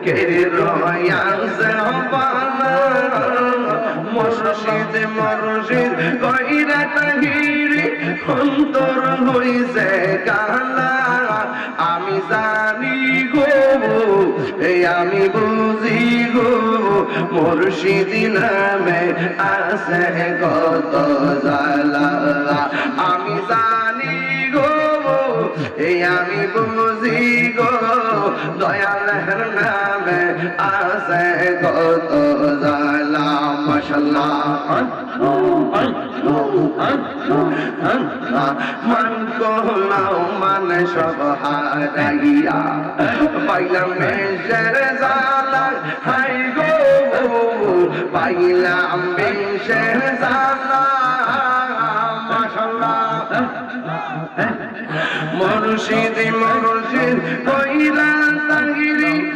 কেরে রয়াছে বালা মুর্শিদ মুর্শিদ কইরা তাহিরি অন্তর হইছে কালা আমি জানি গো এই আমি বুঝি গো মুর্শিদ নামে আছে কত জ্বালা আমি জানি গো এই আমি বুঝি গো দয়ালের নামে আছে কত জ্বালা মাশাআল্লাহ মান কোলাও মান সব হারাইয়া পাইলাম মেশের জ্বালা হাই গো পাইলাম মেশের জ্বালা মাশাআল্লাহ মুর্শিদ মুর্শিদ কইলা